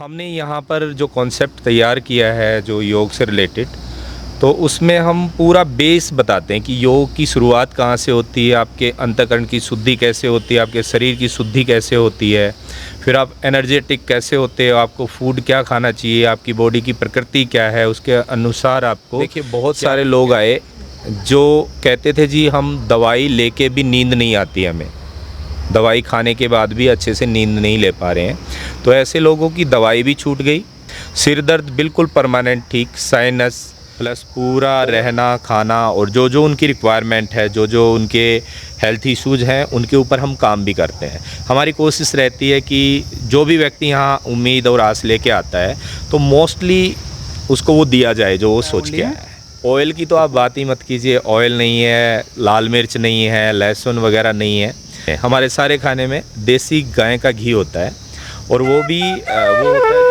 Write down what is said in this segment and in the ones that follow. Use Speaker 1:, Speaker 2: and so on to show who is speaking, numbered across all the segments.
Speaker 1: हमने यहाँ पर जो कॉन्सेप्ट तैयार किया है जो योग से रिलेटेड, तो उसमें हम पूरा बेस बताते हैं कि योग की शुरुआत कहाँ से होती है, आपके अंतःकरण की शुद्धि कैसे होती है, आपके शरीर की शुद्धि कैसे होती है, फिर आप एनर्जेटिक कैसे होते हो, आपको फूड क्या खाना चाहिए, आपकी बॉडी की प्रकृति क्या है, उसके अनुसार आपको। देखिए, बहुत सारे लोग आए जो कहते थे जी हम दवाई लेके भी नींद नहीं आती, हमें दवाई खाने के बाद भी अच्छे से नींद नहीं ले पा रहे हैं। तो ऐसे लोगों की दवाई भी छूट गई, सिर दर्द बिल्कुल परमानेंट ठीक, साइनस प्लस पूरा रहना खाना और जो जो उनकी रिक्वायरमेंट है, जो जो उनके हेल्थ इश्यूज़ हैं, उनके ऊपर हम काम भी करते हैं। हमारी कोशिश रहती है कि जो भी व्यक्ति यहाँ उम्मीद और आस लेके आता है तो मोस्टली उसको वो दिया जाए जो वो सोच के आया है। ऑयल की तो आप बात ही मत कीजिए, ऑयल नहीं है, लाल मिर्च नहीं है, लहसुन वगैरह नहीं है। हमारे सारे खाने में देसी गाय का घी होता है और वो भी वो होता है।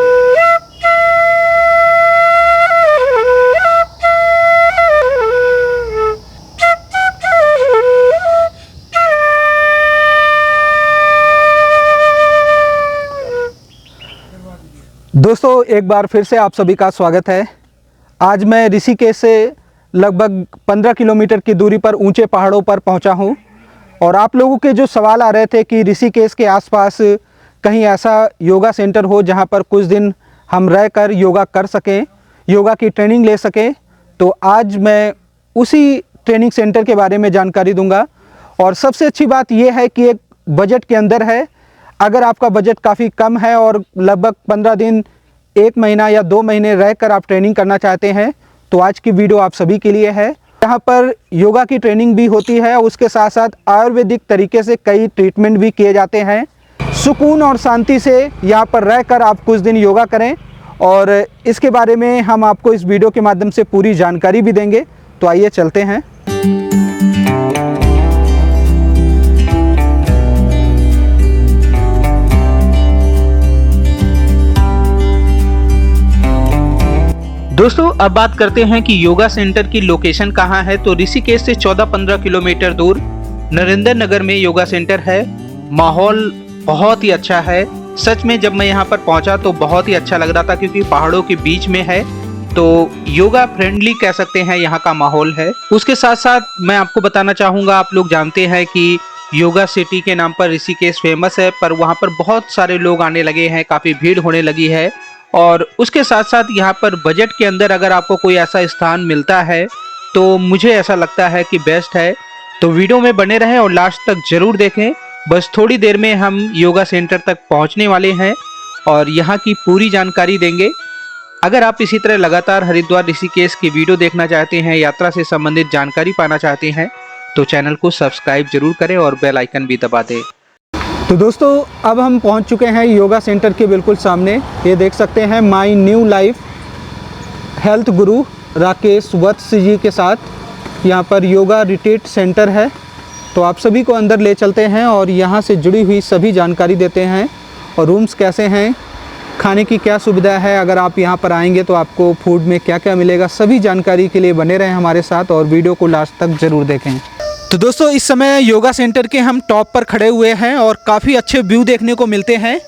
Speaker 2: दोस्तों, एक बार फिर से आप सभी का स्वागत है। आज मैं ऋषिकेश से लगभग 15 किलोमीटर की दूरी पर ऊंचे पहाड़ों पर पहुंचा हूं और आप लोगों के जो सवाल आ रहे थे कि ऋषिकेश के आसपास कहीं ऐसा योगा सेंटर हो जहां पर कुछ दिन हम रहकर योगा कर सकें, योगा की ट्रेनिंग ले सकें, तो आज मैं उसी ट्रेनिंग सेंटर के बारे में जानकारी दूंगा। और सबसे अच्छी बात यह है कि एक बजट के अंदर है। अगर आपका बजट काफ़ी कम है और लगभग 15 दिन, 1 महीना या 2 महीने रहकर आप ट्रेनिंग करना चाहते हैं तो आज की वीडियो आप सभी के लिए है। यहाँ पर योगा की ट्रेनिंग भी होती है, उसके साथ साथ आयुर्वेदिक तरीके से कई ट्रीटमेंट भी किए जाते हैं। सुकून और शांति से यहाँ पर रहकर आप कुछ दिन योगा करें और इसके बारे में हम आपको इस वीडियो के माध्यम से पूरी जानकारी भी देंगे। तो आइए चलते हैं। दोस्तों, अब बात करते हैं कि योगा सेंटर की लोकेशन कहाँ है। तो ऋषिकेश से 14-15 किलोमीटर दूर नरेंद्र नगर में योगा सेंटर है। माहौल बहुत ही अच्छा है। सच में जब मैं यहाँ पर पहुँचा तो बहुत ही अच्छा लग रहा था क्योंकि पहाड़ों के बीच में है, तो योगा फ्रेंडली कह सकते हैं यहाँ का माहौल है। उसके साथ साथ मैं आपको बताना चाहूँगा, आप लोग जानते हैं कि योगा सिटी के नाम पर ऋषिकेश फेमस है, पर वहाँ पर बहुत सारे लोग आने लगे हैं, काफ़ी भीड़ होने लगी है। और उसके साथ साथ यहाँ पर बजट के अंदर अगर आपको कोई ऐसा स्थान मिलता है तो मुझे ऐसा लगता है कि बेस्ट है। तो वीडियो में बने रहें और लास्ट तक जरूर देखें। बस थोड़ी देर में हम योगा सेंटर तक पहुँचने वाले हैं और यहाँ की पूरी जानकारी देंगे। अगर आप इसी तरह लगातार हरिद्वार ऋषिकेश की वीडियो देखना चाहते हैं, यात्रा से संबंधित जानकारी पाना चाहते हैं, तो चैनल को सब्सक्राइब जरूर करें और बेल आइकन भी दबा दें। तो दोस्तों, अब हम पहुंच चुके हैं योगा सेंटर के बिल्कुल सामने। ये देख सकते हैं माई न्यू लाइफ हेल्थ गुरु राकेश वत्स जी के साथ यहाँ पर योगा रिट्रीट सेंटर है। तो आप सभी को अंदर ले चलते हैं और यहाँ से जुड़ी हुई सभी जानकारी देते हैं और रूम्स कैसे हैं, खाने की क्या सुविधा है, अगर आप यहाँ पर आएंगे तो आपको फूड में क्या क्या मिलेगा, सभी जानकारी के लिए बने रहें हमारे साथ और वीडियो को लास्ट तक ज़रूर देखें। तो दोस्तों, इस समय योगा सेंटर के हम टॉप पर खड़े हुए हैं और काफ़ी अच्छे व्यू देखने को मिलते हैं।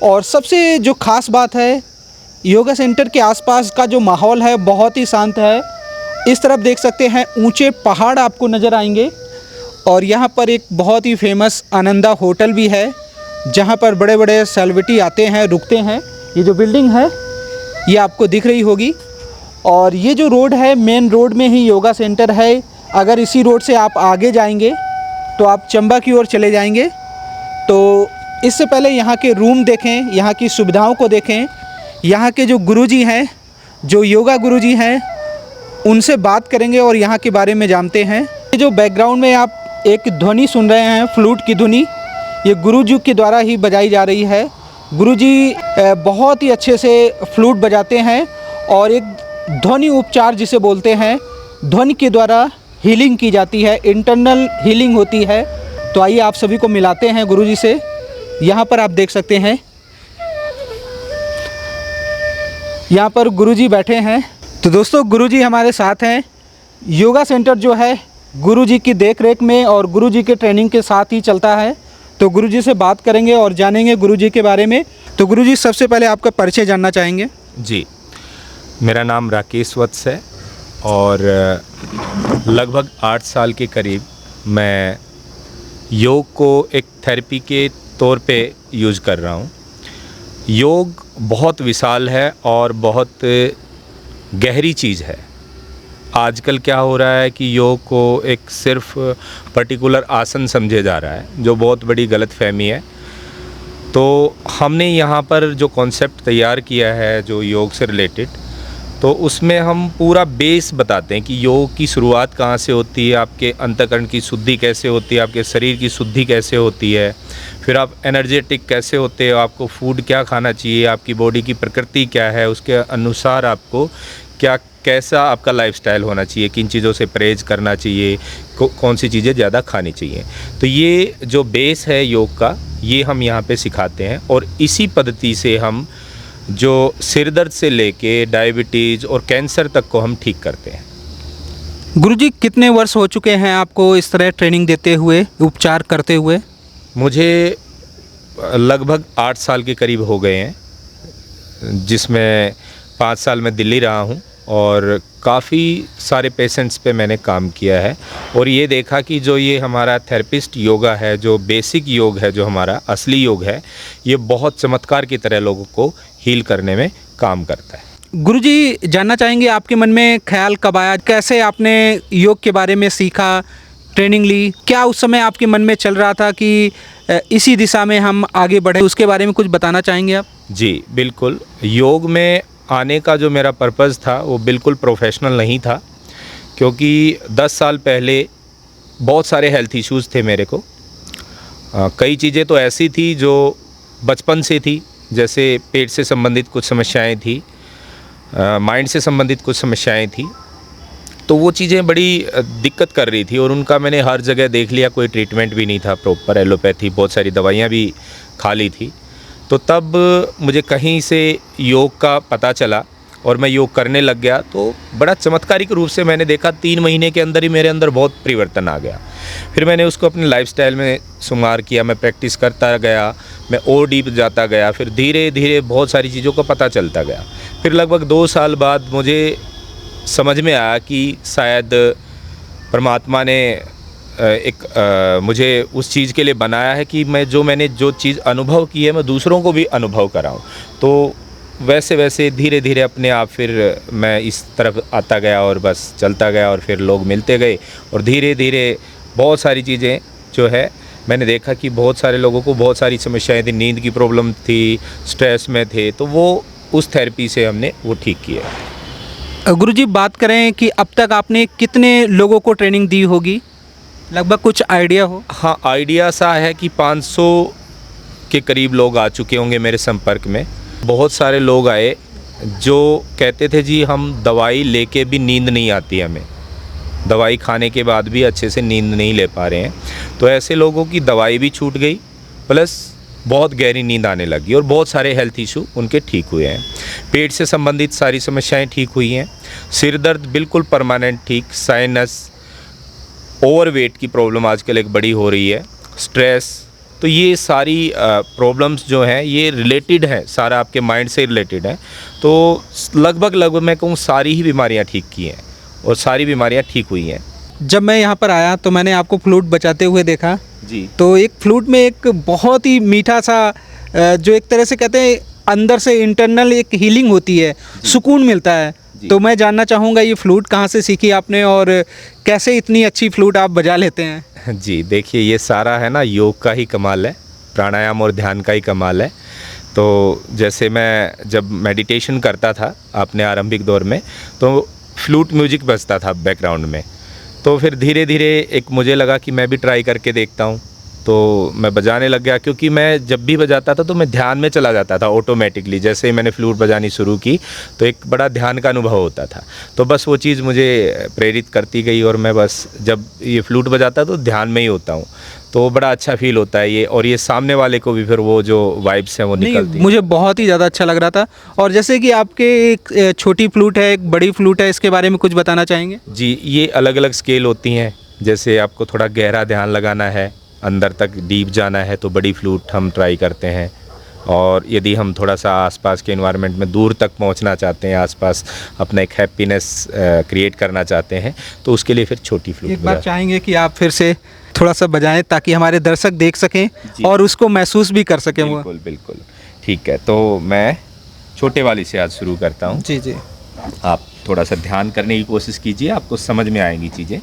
Speaker 2: और सबसे जो ख़ास बात है, योगा सेंटर के आसपास का जो माहौल है बहुत ही शांत है। इस तरफ देख सकते हैं ऊंचे पहाड़ आपको नज़र आएंगे और यहाँ पर एक बहुत ही फेमस आनंदा होटल भी है जहाँ पर बड़े बड़े सेलिब्रिटी आते हैं, रुकते हैं। ये जो बिल्डिंग है ये आपको दिख रही होगी और ये जो रोड है, मेन रोड में ही योगा सेंटर है। अगर इसी रोड से आप आगे जाएंगे तो आप चंबा की ओर चले जाएंगे। तो इससे पहले यहाँ के रूम देखें, यहाँ की सुविधाओं को देखें। यहाँ के जो गुरुजी हैं, जो योगा गुरुजी हैं, उनसे बात करेंगे और यहाँ के बारे में जानते हैं। ये जो बैकग्राउंड में आप एक ध्वनि सुन रहे हैं, फ्लूट की ध्वनि, ये गुरुजी के द्वारा ही बजाई जा रही है। गुरुजी बहुत ही अच्छे से फ्लूट बजाते हैं और एक ध्वनि उपचार जिसे बोलते हैं, ध्वनि के द्वारा हीलिंग की जाती है, इंटरनल हीलिंग होती है। तो आइए आप सभी को मिलाते हैं गुरुजी से। यहाँ पर आप देख सकते हैं, यहाँ पर गुरुजी बैठे हैं। तो दोस्तों, गुरुजी हमारे साथ हैं। योगा सेंटर जो है गुरुजी की देख रेख में और गुरुजी के ट्रेनिंग के साथ ही चलता है। तो गुरुजी से बात करेंगे और जानेंगे गुरुजी के बारे में। तो गुरुजी, सबसे पहले आपका परिचय जानना चाहेंगे।
Speaker 1: जी, मेरा नाम राकेश वत्स है और लगभग 8 साल के करीब मैं योग को एक थेरेपी के तौर पे यूज़ कर रहा हूँ। योग बहुत विशाल है और बहुत गहरी चीज़ है। आजकल क्या हो रहा है कि योग को एक सिर्फ पर्टिकुलर आसन समझे जा रहा है, जो बहुत बड़ी गलतफहमी है। तो हमने यहाँ पर जो कॉन्सेप्ट तैयार किया है जो योग से रिलेटेड, तो उसमें हम पूरा बेस बताते हैं कि योग की शुरुआत कहाँ से होती है, आपके अंतःकरण की शुद्धि कैसे होती है, आपके शरीर की शुद्धि कैसे होती है, फिर आप एनर्जेटिक कैसे होते हो, आपको फूड क्या खाना चाहिए, आपकी बॉडी की प्रकृति क्या है, उसके अनुसार आपको कैसा आपका लाइफस्टाइल होना चाहिए, किन चीज़ों से परहेज करना चाहिए, कौन सी चीज़ें ज़्यादा खानी चाहिए। तो ये जो बेस है योग का, ये हम यहाँ पे सिखाते हैं और इसी पद्धति से हम जो सिर दर्द से लेके डायबिटीज़ और कैंसर तक को हम ठीक करते हैं।
Speaker 2: गुरुजी, कितने वर्ष हो चुके हैं आपको इस तरह ट्रेनिंग देते हुए, उपचार करते हुए?
Speaker 1: मुझे लगभग 8 साल के करीब हो गए हैं, जिसमें 5 साल मैं दिल्ली रहा हूँ और काफ़ी सारे पेशेंट्स पे मैंने काम किया है और ये देखा कि जो ये हमारा थेरेपिस्ट योगा है, जो बेसिक योग है, जो हमारा असली योग है, ये बहुत चमत्कार की तरह लोगों को हील करने में काम करता है।
Speaker 2: गुरुजी, जानना चाहेंगे आपके मन में ख्याल कब आया, कैसे आपने योग के बारे में सीखा, ट्रेनिंग ली? क्या उस समय आपके मन में चल रहा था कि इसी दिशा में हम आगे बढ़े, उसके बारे में कुछ बताना चाहेंगे आप?
Speaker 1: जी बिल्कुल। योग में आने का जो मेरा पर्पज़ था वो बिल्कुल प्रोफेशनल नहीं था, क्योंकि 10 साल पहले बहुत सारे हेल्थ इश्यूज़ थे मेरे को। कई चीज़ें तो ऐसी थी जो बचपन से थी, जैसे पेट से संबंधित कुछ समस्याएं थी, माइंड से संबंधित कुछ समस्याएं थी। तो वो चीज़ें बड़ी दिक्कत कर रही थी और उनका मैंने हर जगह देख लिया, कोई ट्रीटमेंट भी नहीं था प्रॉपर। एलोपैथी, बहुत सारी दवाइयाँ भी खा ली थी। तो तब मुझे कहीं से योग का पता चला और मैं योग करने लग गया। तो बड़ा चमत्कारिक रूप से मैंने देखा 3 महीने के अंदर ही मेरे अंदर बहुत परिवर्तन आ गया। फिर मैंने उसको अपने लाइफस्टाइल में शुमार किया, मैं प्रैक्टिस करता गया, मैं और डीप जाता गया, फिर धीरे धीरे बहुत सारी चीज़ों का पता चलता गया। फिर लगभग 2 साल बाद मुझे समझ में आया कि शायद परमात्मा ने मुझे उस चीज़ के लिए बनाया है कि मैंने जो चीज़ अनुभव की है मैं दूसरों को भी अनुभव कराऊं। तो वैसे वैसे धीरे धीरे अपने आप फिर मैं इस तरफ आता गया और बस चलता गया और फिर लोग मिलते गए और धीरे धीरे बहुत सारी चीज़ें जो है मैंने देखा कि बहुत सारे लोगों को बहुत सारी समस्याएं थी, नींद की प्रॉब्लम थी, स्ट्रेस में थे, तो वो उस थेरेपी से हमने वो ठीक किया।
Speaker 2: गुरुजी, बात करें कि अब तक आपने कितने लोगों को ट्रेनिंग दी होगी, लगभग कुछ आइडिया हो?
Speaker 1: हाँ, आइडिया सा है कि 500 के करीब लोग आ चुके होंगे मेरे संपर्क में। बहुत सारे लोग आए जो कहते थे जी हम दवाई लेके भी नींद नहीं आती हमें, दवाई खाने के बाद भी अच्छे से नींद नहीं ले पा रहे हैं। तो ऐसे लोगों की दवाई भी छूट गई, प्लस बहुत गहरी नींद आने लगी और बहुत सारे हेल्थ इशू उनके ठीक हुए हैं। पेट से संबंधित सारी समस्याएं ठीक हुई हैं, सिर दर्द बिल्कुल परमानेंट ठीक, साइनस, ओवरवेट की प्रॉब्लम आजकल एक बड़ी हो रही है, स्ट्रेस, तो ये सारी प्रॉब्लम्स जो हैं ये रिलेटेड हैं, सारा आपके माइंड से रिलेटेड है। तो लगभग मैं कहूँ सारी ही बीमारियाँ ठीक की हैं और सारी बीमारियाँ ठीक हुई हैं।
Speaker 2: जब मैं यहाँ पर आया तो मैंने आपको फ्लूट बजाते हुए देखा
Speaker 1: जी।
Speaker 2: तो एक फ्लूट में एक बहुत ही मीठा सा जो एक तरह से कहते हैं अंदर से इंटरनल एक हीलिंग होती है, सुकून मिलता है। तो मैं जानना चाहूँगा ये फ्लूट कहाँ से सीखी आपने और कैसे इतनी अच्छी फ्लूट आप बजा लेते हैं?
Speaker 1: जी देखिए, ये सारा है ना योग का ही कमाल है, प्राणायाम और ध्यान का ही कमाल है। तो जैसे मैं जब मेडिटेशन करता था अपने आरंभिक दौर में, तो फ्लूट म्यूजिक बजता था बैकग्राउंड में। तो फिर धीरे धीरे एक मुझे लगा कि मैं भी ट्राई करके देखता हूँ, तो मैं बजाने लग गया। क्योंकि मैं जब भी बजाता था तो मैं ध्यान में चला जाता था ऑटोमेटिकली। जैसे ही मैंने फ्लूट बजानी शुरू की तो एक बड़ा ध्यान का अनुभव होता था। तो बस वो चीज़ मुझे प्रेरित करती गई और मैं बस जब ये फ्लूट बजाता तो ध्यान में ही होता हूँ, तो बड़ा अच्छा फील होता है ये। और ये सामने वाले को भी फिर वो जो वाइब्स हैं वो निकलती हैं।
Speaker 2: मुझे बहुत ही ज़्यादा अच्छा लग रहा था। और जैसे कि आपके एक छोटी फ्लूट है, एक बड़ी फ्लूट है, इसके बारे में कुछ बताना चाहेंगे?
Speaker 1: जी, ये अलग अलग स्केल होती हैं। जैसे आपको थोड़ा गहरा ध्यान लगाना है अंदर तक डीप जाना है तो बड़ी फ्लूट हम ट्राई करते हैं, और यदि हम थोड़ा सा आसपास के एनवायरनमेंट में दूर तक पहुंचना चाहते हैं, आसपास अपना एक हैप्पीनेस क्रिएट करना चाहते हैं, तो उसके लिए फिर छोटी फ्लूट।
Speaker 2: एक बार चाहेंगे कि आप फिर से थोड़ा सा बजाएं ताकि हमारे दर्शक देख सकें और उसको महसूस भी कर सकें।
Speaker 1: बिल्कुल बिल्कुल, ठीक है। तो मैं छोटे वाली से आज शुरू करता हूँ।
Speaker 2: जी जी।
Speaker 1: आप थोड़ा सा ध्यान करने की कोशिश कीजिए, आपको समझ में आएंगी चीज़ें।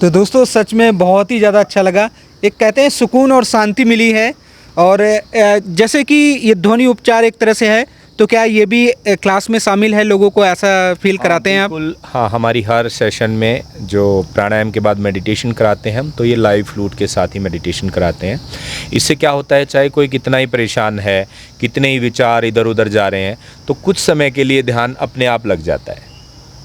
Speaker 2: तो दोस्तों सच में बहुत ही ज़्यादा अच्छा लगा। एक कहते हैं सुकून और शांति मिली है। और जैसे कि ये ध्वनि उपचार एक तरह से है, तो क्या ये भी क्लास में शामिल है, लोगों को ऐसा फील कराते हैं आप?
Speaker 1: बिल्कुल हाँ, हमारी हर सेशन में जो प्राणायाम के बाद मेडिटेशन कराते हैं हम, तो ये लाइव फ्लूट के साथ ही मेडिटेशन कराते हैं। इससे क्या होता है, चाहे कोई कितना ही परेशान है, कितने ही विचार इधर उधर जा रहे हैं, तो कुछ समय के लिए ध्यान अपने आप लग जाता है।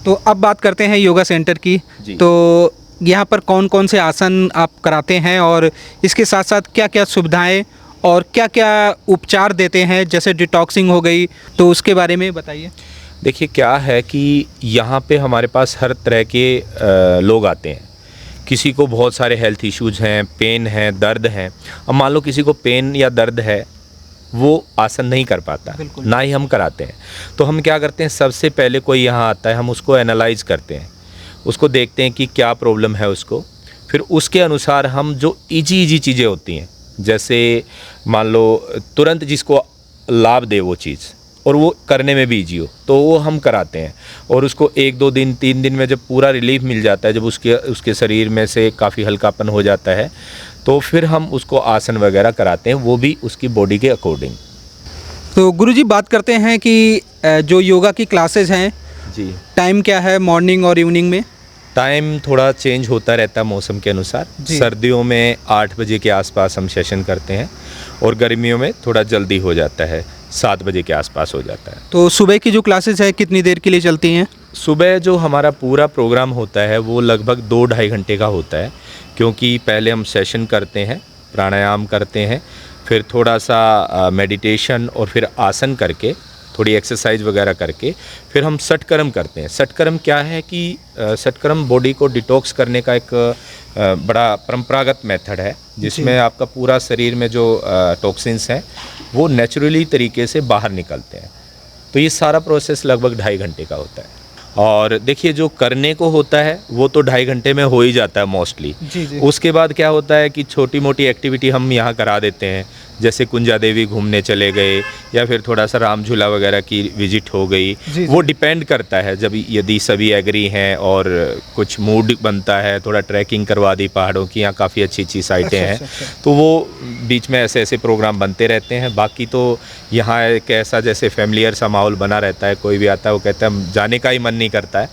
Speaker 2: तो अब बात करते हैं योगा सेंटर की। तो यहाँ पर कौन कौन से आसन आप कराते हैं और इसके साथ साथ क्या क्या सुविधाएं और क्या क्या उपचार देते हैं, जैसे डिटॉक्सिंग हो गई, तो उसके बारे में बताइए।
Speaker 1: देखिए क्या है कि यहाँ पे हमारे पास हर तरह के लोग आते हैं। किसी को बहुत सारे हेल्थ इश्यूज़ हैं, पेन है, दर्द हैं। अब मान लो किसी को पेन या दर्द है, वो आसन नहीं कर पाता, ना ही हम कराते हैं। तो हम क्या करते हैं, सबसे पहले कोई यहाँ आता है, हम उसको एनालाइज करते हैं, उसको देखते हैं कि क्या प्रॉब्लम है उसको। फिर उसके अनुसार हम जो इजी चीज़ें होती हैं, जैसे मान लो तुरंत जिसको लाभ दे वो चीज़ और वो करने में भी ईजी हो, तो वो हम कराते हैं। और उसको 1-2 दिन 3 दिन में जब पूरा रिलीफ मिल जाता है, जब उसके शरीर में से काफ़ी हल्कापन हो जाता है, तो फिर हम उसको आसन वगैरह कराते हैं, वो भी उसकी बॉडी के अकॉर्डिंग।
Speaker 2: तो गुरुजी बात करते हैं कि जो योगा की क्लासेज हैं
Speaker 1: जी,
Speaker 2: टाइम क्या है मॉर्निंग और इवनिंग में?
Speaker 1: टाइम थोड़ा चेंज होता रहता है मौसम के अनुसार। सर्दियों में 8 बजे के आसपास हम सेशन करते हैं और गर्मियों में थोड़ा जल्दी हो जाता है, 7 बजे के आसपास हो जाता है।
Speaker 2: तो सुबह की जो क्लासेस है कितनी देर के लिए चलती हैं?
Speaker 1: सुबह जो हमारा पूरा प्रोग्राम होता है वो लगभग 2-2.5 घंटे का होता है, क्योंकि पहले हम सेशन करते हैं, प्राणायाम करते हैं, फिर थोड़ा सा मेडिटेशन और फिर आसन करके, थोड़ी एक्सरसाइज वगैरह करके फिर हम षटकर्म करते हैं। षटकर्म क्या है कि षटकर्म बॉडी को डिटॉक्स करने का एक बड़ा परंपरागत मेथड है, जिसमें आपका पूरा शरीर में जो टॉक्सिन्स हैं वो नेचुरली तरीके से बाहर निकलते हैं। तो ये सारा प्रोसेस लगभग 2.5 घंटे का होता है। और देखिए जो करने को होता है वो तो 2.5 घंटे में हो ही जाता है मोस्टली। उसके बाद क्या होता है कि छोटी मोटी एक्टिविटी हम यहाँ करा देते हैं, जैसे कुंजा देवी घूमने चले गए या फिर थोड़ा सा राम झूला वगैरह की विजिट हो गई। वो डिपेंड करता है, जब यदि सभी एग्री हैं और कुछ मूड बनता है, थोड़ा ट्रैकिंग करवा दी पहाड़ों की, यहाँ काफ़ी अच्छी अच्छी साइटें हैं, तो वो बीच में ऐसे ऐसे प्रोग्राम बनते रहते हैं। बाकी तो यहाँ एक ऐसा जैसे फैमिलियर सा माहौल बना रहता है, कोई भी आता है वो कहता है जाने का ही मन नहीं करता है,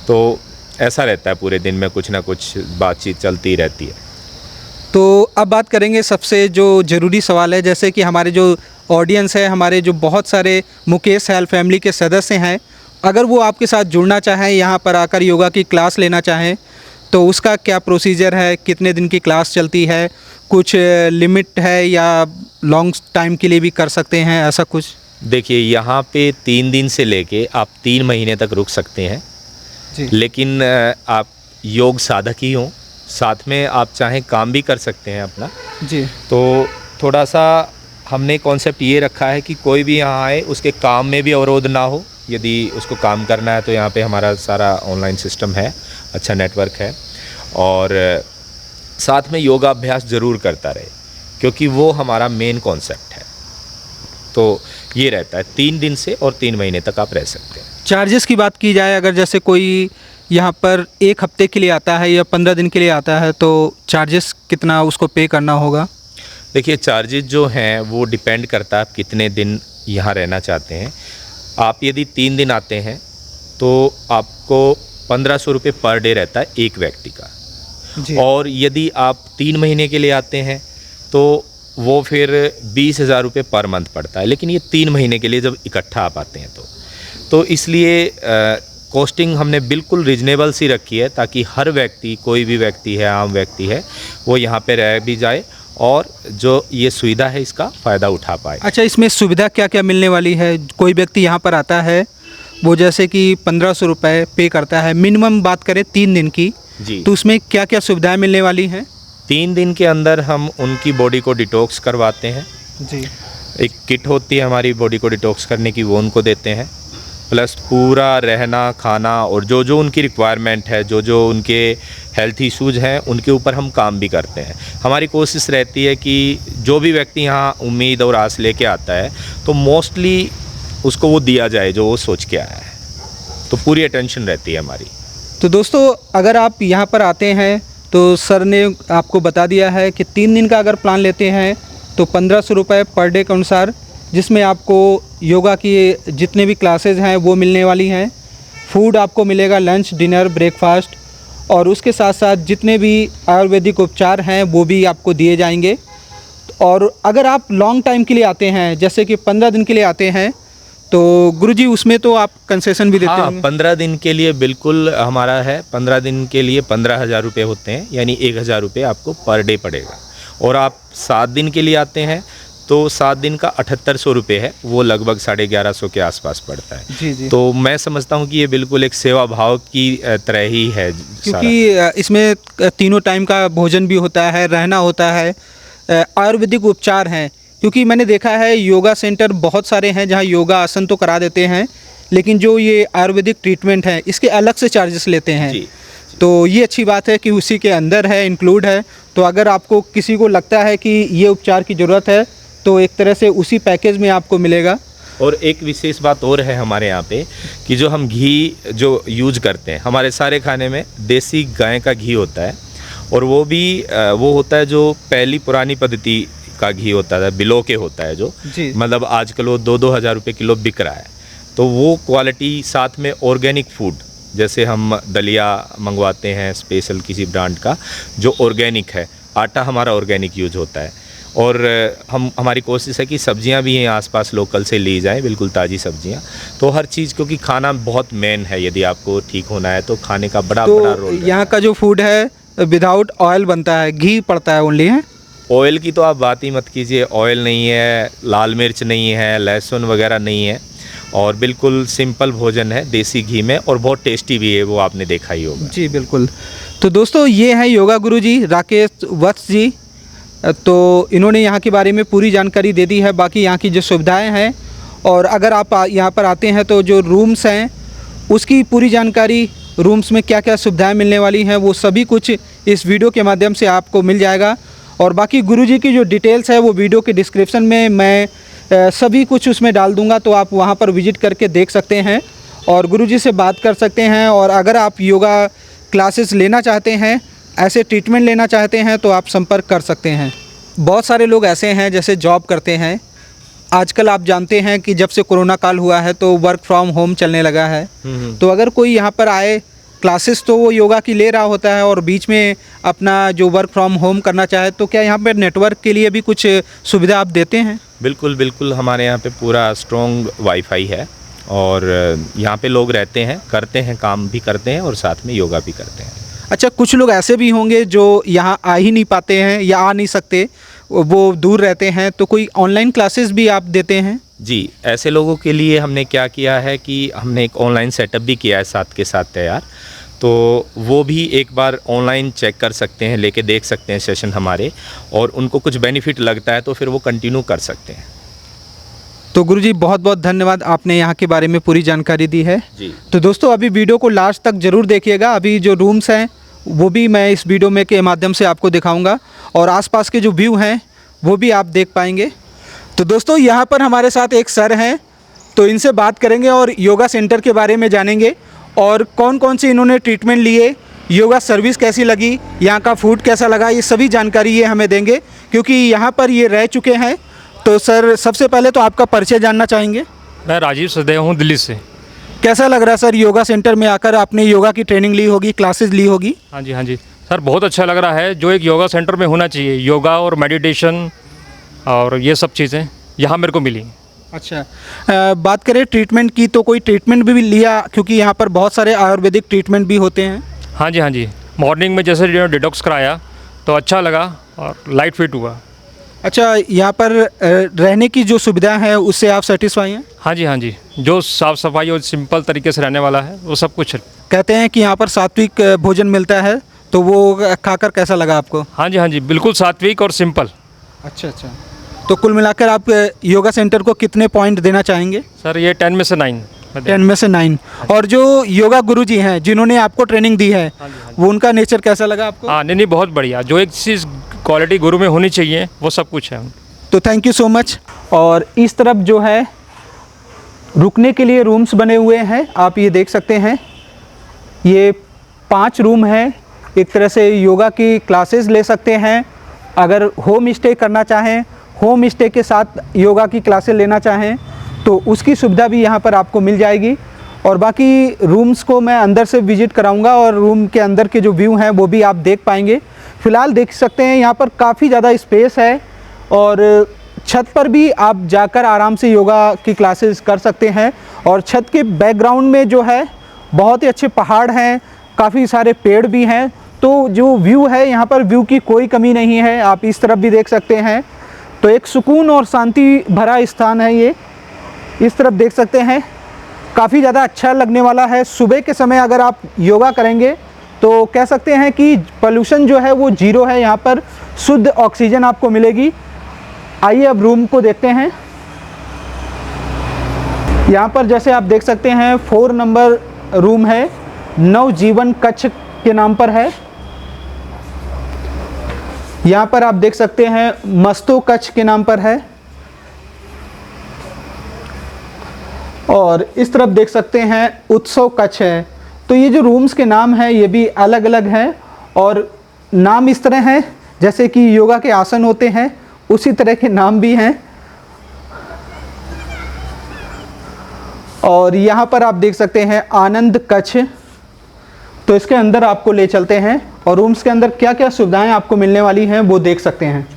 Speaker 1: तो ऐसा रहता है पूरे दिन में कुछ ना कुछ बातचीत चलती रहती है।
Speaker 2: तो अब बात करेंगे सबसे जो ज़रूरी सवाल है, जैसे कि हमारे जो ऑडियंस है, हमारे जो बहुत सारे मुकेश हेल्थ फैमिली के सदस्य हैं, अगर वो आपके साथ जुड़ना चाहें, यहाँ पर आकर योगा की क्लास लेना चाहें, तो उसका क्या प्रोसीजर है, कितने दिन की क्लास चलती है, कुछ लिमिट है या लॉन्ग टाइम के लिए भी कर सकते हैं, ऐसा कुछ?
Speaker 1: देखिए, यहाँ पे 3 दिन से लेके आप 3 महीने तक रुक सकते हैं
Speaker 2: जी।
Speaker 1: लेकिन आप योग साधक ही हों, साथ में आप चाहें काम भी कर सकते हैं अपना।
Speaker 2: जी।
Speaker 1: तो थोड़ा सा हमने कॉन्सेप्ट ये रखा है कि कोई भी यहाँ आए उसके काम में भी अवरोध ना हो। यदि उसको काम करना है तो यहाँ पे हमारा सारा ऑनलाइन सिस्टम है, अच्छा नेटवर्क है, और साथ में योगाभ्यास ज़रूर करता रहे, क्योंकि वो हमारा मेन कॉन्सेप्ट है। तो ये रहता है 3 दिन से और 3 महीने तक आप रह सकते हैं।
Speaker 2: चार्जेस की बात की जाए, अगर जैसे कोई यहाँ पर 1 हफ्ते के लिए आता है या 15 दिन के लिए आता है तो चार्जेस कितना उसको पे करना होगा?
Speaker 1: देखिए, चार्जेस जो हैं वो डिपेंड करता है आप कितने दिन यहाँ रहना चाहते हैं। आप यदि 3 दिन आते हैं तो आपको 1500 रुपये पर डे रहता है एक व्यक्ति का
Speaker 2: जी।
Speaker 1: और यदि आप 3 महीने के लिए आते हैं तो वो फिर 20,000 रुपये पर मंथ पड़ता है, लेकिन ये 3 महीने के लिए जब इकट्ठा आप आते हैं तो इसलिए कॉस्टिंग हमने बिल्कुल रीजनेबल सी रखी है, ताकि हर व्यक्ति, कोई भी व्यक्ति है, आम व्यक्ति है, वो यहाँ पे रह भी जाए और जो ये सुविधा है इसका फ़ायदा उठा पाए।
Speaker 2: अच्छा, इसमें सुविधा क्या क्या मिलने वाली है? कोई व्यक्ति यहाँ पर आता है, वो जैसे कि 1500 रुपये पे करता है, मिनिमम बात करें 3 दिन की,
Speaker 1: जी,
Speaker 2: तो उसमें क्या क्या सुविधाएं मिलने वाली हैं?
Speaker 1: 3 दिन के अंदर हम उनकी बॉडी को डिटॉक्स करवाते हैं।
Speaker 2: जी।
Speaker 1: एक किट होती है हमारी बॉडी को डिटॉक्स करने की, वो उनको देते हैं, प्लस पूरा रहना, खाना और जो जो उनकी रिक्वायरमेंट है, जो जो उनके हेल्थ इश्यूज़ हैं, उनके ऊपर हम काम भी करते हैं। हमारी कोशिश रहती है कि जो भी व्यक्ति यहाँ उम्मीद और आस लेके आता है तो मोस्टली उसको वो दिया जाए जो वो सोच के आया है, तो पूरी अटेंशन रहती है हमारी।
Speaker 2: तो दोस्तों, अगर आप यहाँ पर आते हैं तो सर ने आपको बता दिया है कि 3 दिन का अगर प्लान लेते हैं तो 1500 रुपये पर डे के अनुसार, जिसमें आपको योगा की जितने भी क्लासेज हैं वो मिलने वाली हैं। फूड आपको मिलेगा, लंच, डिनर, ब्रेकफास्ट, और उसके साथ साथ जितने भी आयुर्वेदिक उपचार हैं वो भी आपको दिए जाएंगे। और अगर आप लॉन्ग टाइम के लिए आते हैं, जैसे कि 15 दिन के लिए आते हैं, तो गुरुजी उसमें तो आप कंसेशन भी देते हैं?
Speaker 1: हाँ, 15 दिन के लिए बिल्कुल हमारा है। 15 दिन के लिए 15,000 रुपये होते हैं, यानी 1,000 रुपये आपको पर डे पड़ेगा। और आप 7 दिन के लिए आते हैं तो 7 दिन का 7800 रुपये है, वो लगभग 1150 के आसपास पड़ता है।
Speaker 2: जी जी।
Speaker 1: तो मैं समझता हूँ कि ये बिल्कुल एक सेवा भाव की तरह ही है,
Speaker 2: क्योंकि इसमें तीनों टाइम का भोजन भी होता है, रहना होता है, आयुर्वेदिक उपचार हैं। क्योंकि मैंने देखा है योगा सेंटर बहुत सारे हैं जहाँ योगा आसन तो करा देते हैं, लेकिन जो ये आयुर्वेदिक ट्रीटमेंट है इसके अलग से चार्जेस लेते हैं।
Speaker 1: जी।
Speaker 2: तो ये अच्छी बात है कि उसी के अंदर है, इंक्लूड है। तो अगर आपको किसी को लगता है कि ये उपचार की ज़रूरत है तो एक तरह से उसी पैकेज में आपको मिलेगा।
Speaker 1: और एक विशेष बात और है हमारे यहाँ पे कि जो हम घी जो यूज करते हैं, हमारे सारे खाने में देसी गाय का घी होता है, और वो भी वो होता है जो पहली पुरानी पद्धति का घी होता है, बिलो के होता है, जो मतलब आजकल वो 2-2 हज़ार रुपये किलो बिक रहा है। तो वो क्वालिटी, साथ में ऑर्गेनिक फूड, जैसे हम दलिया मंगवाते हैं स्पेशल किसी ब्रांड का जो ऑर्गेनिक है, आटा हमारा ऑर्गेनिक यूज होता है, और हमारी कोशिश है कि सब्जियां भी यहाँ आसपास लोकल से ली जाएं, बिल्कुल ताज़ी सब्जियां। तो हर चीज़, क्योंकि खाना बहुत मेन है, यदि आपको ठीक होना है तो खाने का बड़ा रोल है।
Speaker 2: यहाँ का जो फूड है विदाउट ऑयल बनता है, घी पड़ता है ओनली है।
Speaker 1: ऑयल की तो आप बात ही मत कीजिए, ऑयल नहीं है, लाल मिर्च नहीं है, लहसुन वगैरह नहीं है, और बिल्कुल सिंपल भोजन है देसी घी में, और बहुत टेस्टी भी है, वो आपने देखा ही होगा।
Speaker 2: जी बिल्कुल। तो दोस्तों, ये हैं योगा गुरु जी राकेश वत्स जी। तो इन्होंने यहाँ के बारे में पूरी जानकारी दे दी है, बाकी यहाँ की जो सुविधाएं हैं, और अगर आप यहाँ पर आते हैं तो जो रूम्स हैं उसकी पूरी जानकारी, रूम्स में क्या क्या सुविधाएं मिलने वाली हैं, वो सभी कुछ इस वीडियो के माध्यम से आपको मिल जाएगा। और बाकी गुरुजी की जो डिटेल्स है वो वीडियो के डिस्क्रिप्शन में मैं सभी कुछ उसमें डाल दूंगा, तो आप वहां पर विजिट करके देख सकते हैं और गुरुजी से बात कर सकते हैं। और अगर आप योगा क्लासेस लेना चाहते हैं, ऐसे ट्रीटमेंट लेना चाहते हैं, तो आप संपर्क कर सकते हैं। बहुत सारे लोग ऐसे हैं जैसे जॉब करते हैं, आजकल आप जानते हैं कि जब से कोरोना काल हुआ है तो वर्क फ्रॉम होम चलने लगा है। तो अगर कोई यहाँ पर आए, क्लासेस तो वो योगा की ले रहा होता है और बीच में अपना जो वर्क फ्रॉम होम करना चाहे, तो क्या यहाँ पर नेटवर्क के लिए भी कुछ सुविधा आप देते हैं?
Speaker 1: बिल्कुल बिल्कुल, हमारे यहाँ पे पूरा स्ट्रॉन्ग वाईफाई है, और यहाँ पे लोग रहते हैं, करते हैं, काम भी करते हैं और साथ में योगा भी करते हैं।
Speaker 2: अच्छा, कुछ लोग ऐसे भी होंगे जो यहाँ आ ही नहीं पाते हैं या आ नहीं सकते, वो दूर रहते हैं, तो कोई ऑनलाइन क्लासेस भी आप देते हैं?
Speaker 1: जी, ऐसे लोगों के लिए हमने क्या किया है कि हमने एक ऑनलाइन सेटअप भी किया है साथ के साथ तैयार। तो वो भी एक बार ऑनलाइन चेक कर सकते हैं, लेके देख सकते हैं सेशन हमारे, और उनको कुछ बेनिफिट लगता है तो फिर वो कंटिन्यू कर सकते हैं।
Speaker 2: तो गुरुजी बहुत बहुत धन्यवाद, आपने यहाँ के बारे में पूरी जानकारी दी है।
Speaker 1: जी।
Speaker 2: तो दोस्तों अभी वीडियो को लास्ट तक ज़रूर देखिएगा। अभी जो रूम्स हैं वो भी मैं इस वीडियो में के माध्यम से आपको दिखाऊंगा, और आसपास के जो व्यू हैं वो भी आप देख पाएंगे। तो दोस्तों यहाँ पर हमारे साथ एक सर हैं, तो इनसे बात करेंगे और योगा सेंटर के बारे में जानेंगे, और कौन कौन से इन्होंने ट्रीटमेंट लिए, योगा सर्विस कैसी लगी, यहाँ का फूड कैसा लगा, ये सभी जानकारी ये हमें देंगे, क्योंकि यहाँ पर ये रह चुके हैं। तो सर सबसे पहले तो आपका परिचय जानना चाहेंगे।
Speaker 3: मैं राजीव सचदेव हूँ, दिल्ली से।
Speaker 2: कैसा लग रहा है सर योगा सेंटर में आकर? आपने योगा की ट्रेनिंग ली होगी, क्लासेस ली होगी।
Speaker 3: हाँ जी, हाँ जी सर, बहुत अच्छा लग रहा है, जो एक योगा सेंटर में होना चाहिए, योगा और मेडिटेशन और ये सब चीज़ें यहाँ मेरे को मिली।
Speaker 2: अच्छा, बात करें ट्रीटमेंट की, तो कोई ट्रीटमेंट भी लिया, क्योंकि यहाँ पर बहुत सारे आयुर्वेदिक ट्रीटमेंट भी होते हैं।
Speaker 3: हाँ जी, हाँ जी, मॉर्निंग में जैसे डिटॉक्स कराया तो अच्छा लगा और लाइट फिट हुआ।
Speaker 2: अच्छा, यहाँ पर रहने की जो सुविधा है उससे आप सेटिस्फाई हैं?
Speaker 3: हाँ जी, हाँ जी, जो साफ़ सफाई और सिंपल तरीके से रहने वाला है वो सब कुछ।
Speaker 2: कहते हैं कि यहाँ पर सात्विक भोजन मिलता है, तो वो खाकर कैसा लगा आपको?
Speaker 3: हाँ जी, हाँ जी, बिल्कुल सात्विक और सिंपल।
Speaker 2: अच्छा अच्छा, तो कुल मिलाकर आप योगा सेंटर को कितने पॉइंट देना चाहेंगे?
Speaker 3: सर ये 10 में से 9।
Speaker 2: 10 में से 9। और जो योगा गुरु जी हैं जिन्होंने आपको ट्रेनिंग दी है, वो उनका नेचर कैसा लगा आपको?
Speaker 3: हाँ, नहीं, बहुत बढ़िया, जो एक चीज़ क्वालिटी गुरु में होनी चाहिए वो सब कुछ है।
Speaker 2: तो थैंक यू सो मच। और इस तरफ जो है रुकने के लिए रूम्स बने हुए हैं, आप ये देख सकते हैं। ये 5 रूम हैं, एक तरह से योगा की क्लासेस ले सकते हैं। अगर होम स्टे करना चाहें, होम स्टे के साथ योगा की क्लासेस लेना चाहें, तो उसकी सुविधा भी यहाँ पर आपको मिल जाएगी। और बाकी रूम्स को मैं अंदर से विज़िट कराऊंगा, और रूम के अंदर के जो व्यू हैं वो भी आप देख पाएंगे। फ़िलहाल देख सकते हैं यहाँ पर काफ़ी ज़्यादा स्पेस है, और छत पर भी आप जाकर आराम से योगा की क्लासेस कर सकते हैं। और छत के बैकग्राउंड में जो है बहुत ही अच्छे पहाड़ हैं, काफ़ी सारे पेड़ भी हैं, तो जो व्यू है यहाँ पर व्यू की कोई कमी नहीं है। आप इस तरफ भी देख सकते हैं, तो एक सुकून और शांति भरा स्थान है ये। इस तरफ देख सकते हैं, काफ़ी ज़्यादा अच्छा लगने वाला है। सुबह के समय अगर आप योगा करेंगे तो कह सकते हैं कि पोल्यूशन जो है वो ज़ीरो है, यहाँ पर शुद्ध ऑक्सीजन आपको मिलेगी। आइए अब रूम को देखते हैं। यहाँ पर जैसे आप देख सकते हैं 4 नंबर रूम है, नवजीवन कक्ष के नाम पर है। यहाँ पर आप देख सकते हैं मस्तो कक्ष के नाम पर है, और इस तरफ देख सकते हैं उत्सव कक्ष है। तो ये जो रूम्स के नाम हैं ये भी अलग अलग हैं, और नाम इस तरह हैं जैसे कि योगा के आसन होते हैं उसी तरह के नाम भी हैं। और यहाँ पर आप देख सकते हैं आनंद कक्ष, तो इसके अंदर आपको ले चलते हैं, और रूम्स के अंदर क्या क्या सुविधाएं आपको मिलने वाली हैं वो देख सकते हैं।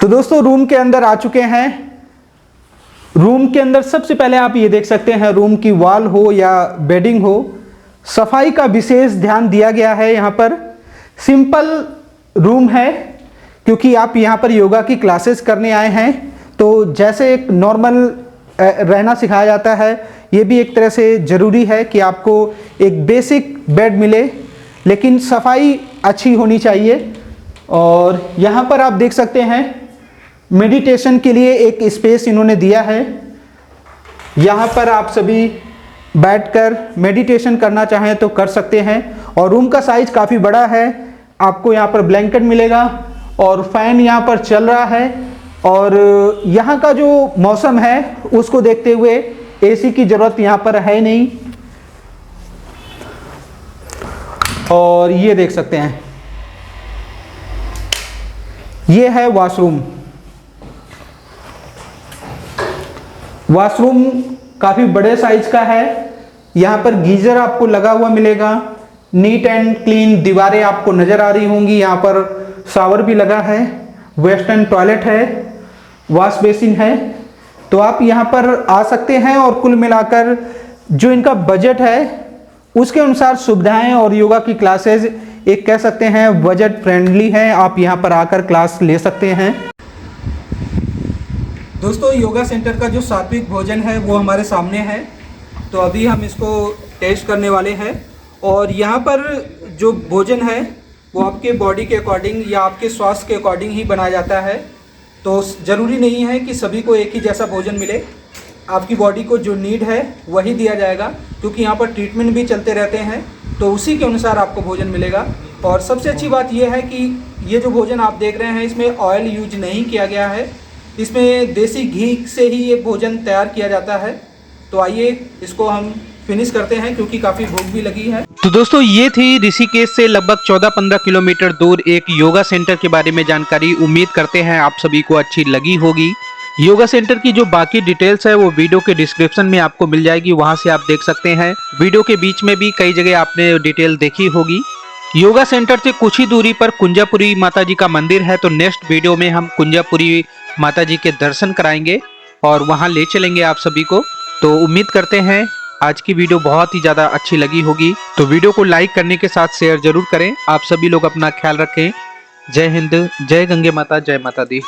Speaker 2: तो दोस्तों रूम के अंदर आ चुके हैं। रूम के अंदर सबसे पहले आप ये देख सकते हैं, रूम की वॉल हो या बेडिंग हो, सफाई का विशेष ध्यान दिया गया है। यहाँ पर सिंपल रूम है, क्योंकि आप यहाँ पर योगा की क्लासेस करने आए हैं, तो जैसे एक नॉर्मल रहना सिखाया जाता है, ये भी एक तरह से ज़रूरी है कि आपको एक बेसिक बेड मिले, लेकिन सफाई अच्छी होनी चाहिए। और यहाँ पर आप देख सकते हैं मेडिटेशन के लिए एक स्पेस इन्होंने दिया है। यहाँ पर आप सभी बैठकर मेडिटेशन करना चाहें तो कर सकते हैं। और रूम का साइज काफ़ी बड़ा है, आपको यहाँ पर ब्लैंकेट मिलेगा, और फैन यहाँ पर चल रहा है। और यहाँ का जो मौसम है उसको देखते हुए एसी की ज़रूरत यहाँ पर है नहीं। और ये देख सकते हैं, ये है वॉशरूम। वॉशरूम काफ़ी बड़े साइज का है। यहाँ पर गीज़र आपको लगा हुआ मिलेगा, नीट एंड क्लीन दीवारें आपको नज़र आ रही होंगी। यहाँ पर शावर भी लगा है, वेस्टर्न टॉयलेट है, वॉश बेसिन है। तो आप यहाँ पर आ सकते हैं, और कुल मिलाकर जो इनका बजट है उसके अनुसार सुविधाएं और योगा की क्लासेज एक कह सकते हैं बजट फ्रेंडली है। आप यहां पर आकर क्लास ले सकते हैं। दोस्तों, योगा सेंटर का जो सात्विक भोजन है वो हमारे सामने है, तो अभी हम इसको टेस्ट करने वाले हैं। और यहाँ पर जो भोजन है वो आपके बॉडी के अकॉर्डिंग या आपके स्वास्थ्य के अकॉर्डिंग ही बनाया जाता है, तो ज़रूरी नहीं है कि सभी को एक ही जैसा भोजन मिले। आपकी बॉडी को जो नीड है वही दिया जाएगा, क्योंकि यहाँ पर ट्रीटमेंट भी चलते रहते हैं, तो उसी के अनुसार आपको भोजन मिलेगा। और सबसे अच्छी बात यह है कि ये जो भोजन आप देख रहे हैं इसमें ऑयल यूज नहीं किया गया है, इसमें देसी घी से ही ये भोजन तैयार किया जाता है। तो आइए इसको हम फिनिश करते हैं, क्योंकि काफ़ी भूख भी लगी है। तो दोस्तों, ये थी ऋषिकेश से लगभग 14-15 किलोमीटर दूर एक योगा सेंटर के बारे में जानकारी। उम्मीद करते हैं आप सभी को अच्छी लगी होगी। योगा सेंटर की जो बाकी डिटेल्स है वो वीडियो के डिस्क्रिप्शन में आपको मिल जाएगी, वहां से आप देख सकते हैं। वीडियो के बीच में भी कई जगह आपने डिटेल देखी होगी। योगा सेंटर से कुछ ही दूरी पर कुंजापुरी माता जी का मंदिर है, तो नेक्स्ट वीडियो में हम कुंजापुरी माता जी के दर्शन कराएंगे और वहां ले चलेंगे आप सभी को। तो उम्मीद करते हैं आज की वीडियो बहुत ही ज़्यादा अच्छी लगी होगी, तो वीडियो को लाइक करने के साथ शेयर जरूर करें। आप सभी लोग अपना ख्याल रखें। जय हिंद, जय गंगे माता, जय माता दी।